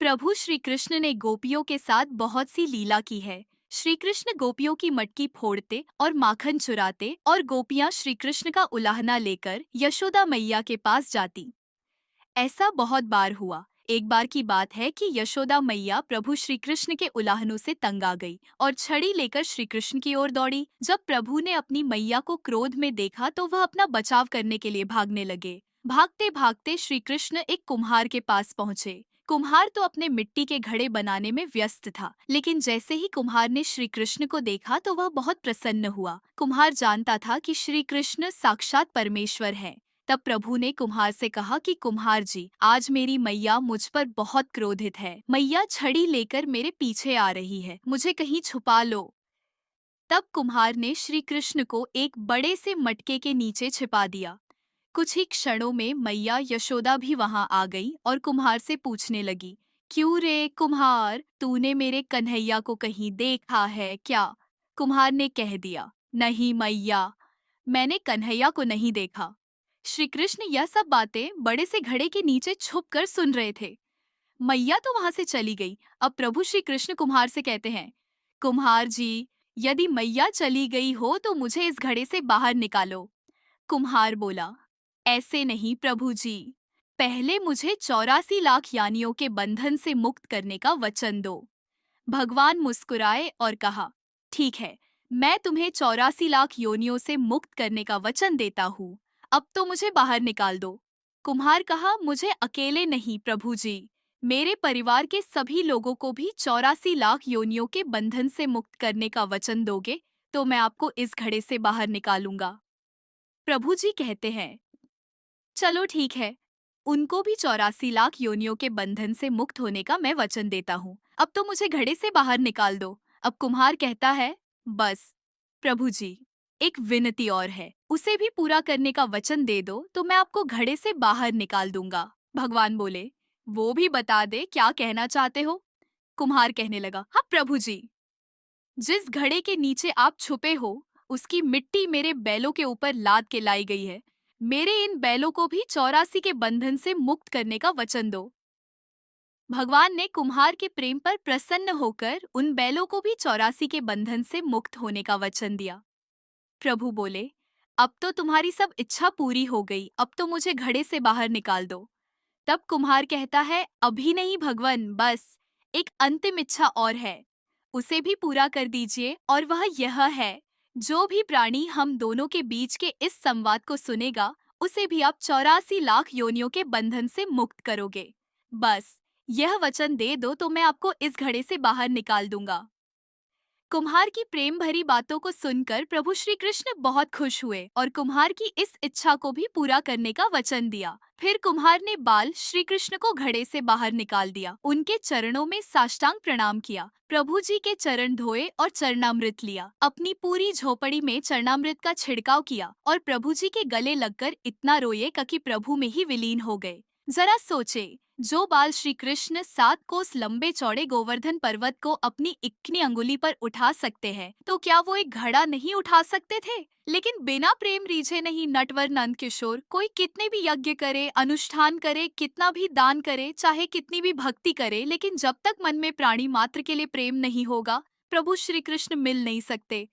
प्रभु श्री कृष्ण ने गोपियों के साथ बहुत सी लीला की है। श्री कृष्ण गोपियों की मटकी फोड़ते और माखन चुराते और गोपियां श्री कृष्ण का उलाहना लेकर यशोदा मैया के पास जाती। ऐसा बहुत बार हुआ। एक बार की बात है कि यशोदा मैया प्रभु श्री कृष्ण के उलाहनों से तंग आ गई और छड़ी लेकर श्री कृष्ण की ओर दौड़ी। जब प्रभु ने अपनी मैया को क्रोध में देखा तो वह अपना बचाव करने के लिए भागने लगे। भागते भागते श्री कृष्ण एक कुम्हार के पास पहुँचे। कुम्हार तो अपने मिट्टी के घड़े बनाने में व्यस्त था, लेकिन जैसे ही कुम्हार ने श्री कृष्ण को देखा तो वह बहुत प्रसन्न हुआ। कुम्हार जानता था कि श्री कृष्ण साक्षात परमेश्वर हैं। तब प्रभु ने कुम्हार से कहा कि कुम्हार जी, आज मेरी मैया मुझ पर बहुत क्रोधित है। मैया छड़ी लेकर मेरे पीछे आ रही है, मुझे कहीं छुपा लो। तब कुम्हार ने श्री कृष्ण को एक बड़े से मटके के नीचे छिपा दिया। कुछ ही क्षणों में मैया यशोदा भी वहां आ गई और कुम्हार से पूछने लगी, क्यों रे कुम्हार, तूने मेरे कन्हैया को कहीं देखा है क्या? कुम्हार ने कह दिया, नहीं मैया, मैंने कन्हैया को नहीं देखा। श्री कृष्ण यह सब बातें बड़े से घड़े के नीचे छुपकर सुन रहे थे। मैया तो वहां से चली गई। अब प्रभु श्री कृष्ण कुम्हार से कहते हैं, कुम्हार जी, यदि मैया चली गई हो तो मुझे इस घड़े से बाहर निकालो। कुम्हार बोला, ऐसे नहीं प्रभु जी, पहले मुझे 84 लाख यानियों के बंधन से मुक्त करने का वचन दो। भगवान मुस्कुराए और कहा, ठीक है, मैं तुम्हें 84 लाख योनियों से मुक्त करने का वचन देता हूँ। अब तो मुझे बाहर निकाल दो। कुम्हार कहा, मुझे अकेले नहीं प्रभु जी, मेरे परिवार के सभी लोगों को भी 84 लाख योनियों के बंधन से मुक्त करने का वचन दोगे तो मैं आपको इस घड़े से बाहर निकालूंगा। प्रभु जी कहते हैं, चलो ठीक है, उनको भी 84 लाख योनियों के बंधन से मुक्त होने का मैं वचन देता हूँ। अब तो मुझे घड़े से बाहर निकाल दो। अब कुम्हार कहता है, बस प्रभु जी, एक विनती और है, उसे भी पूरा करने का वचन दे दो तो मैं आपको घड़े से बाहर निकाल दूंगा। भगवान बोले, वो भी बता दे क्या कहना चाहते हो। कुम्हार कहने लगा, हाँ प्रभु जी, जिस घड़े के नीचे आप छुपे हो उसकी मिट्टी मेरे बैलों के ऊपर लाद के लाई गई है। मेरे इन बैलों को भी 84 के बंधन से मुक्त करने का वचन दो। भगवान ने कुम्हार के प्रेम पर प्रसन्न होकर उन बैलों को भी 84 के बंधन से मुक्त होने का वचन दिया। प्रभु बोले, अब तो तुम्हारी सब इच्छा पूरी हो गई, अब तो मुझे घड़े से बाहर निकाल दो। तब कुम्हार कहता है, अभी नहीं भगवान, बस एक अंतिम इच्छा और है, उसे भी पूरा कर दीजिए, और वह यह है, जो भी प्राणी हम दोनों के बीच के इस संवाद को सुनेगा उसे भी आप 84 लाख योनियों के बंधन से मुक्त करोगे। बस यह वचन दे दो तो मैं आपको इस घड़े से बाहर निकाल दूंगा। कुम्हार की प्रेम भरी बातों को सुनकर प्रभु श्री कृष्ण बहुत खुश हुए और कुम्हार की इस इच्छा को भी पूरा करने का वचन दिया। फिर कुम्हार ने बाल श्री कृष्ण को घड़े से बाहर निकाल दिया, उनके चरणों में साष्टांग प्रणाम किया, प्रभु जी के चरण धोए और चरणामृत लिया, अपनी पूरी झोपड़ी में चरणामृत का छिड़काव किया और प्रभु जी के गले लगकर इतना रोए कि प्रभु में ही विलीन हो गए। जरा सोचे, जो बाल श्री कृष्ण 7 कोस लंबे चौड़े गोवर्धन पर्वत को अपनी इक्नी अंगुली पर उठा सकते हैं, तो क्या वो एक घड़ा नहीं उठा सकते थे? लेकिन बिना प्रेम रीझे नहीं नटवर नंद किशोर, कोई कितने भी यज्ञ करे, अनुष्ठान करे, कितना भी दान करे, चाहे कितनी भी भक्ति करे, लेकिन जब तक मन में प्राणी मात्र के लिए प्रेम नहीं होगा, प्रभु श्री कृष्ण मिल नहीं सकते।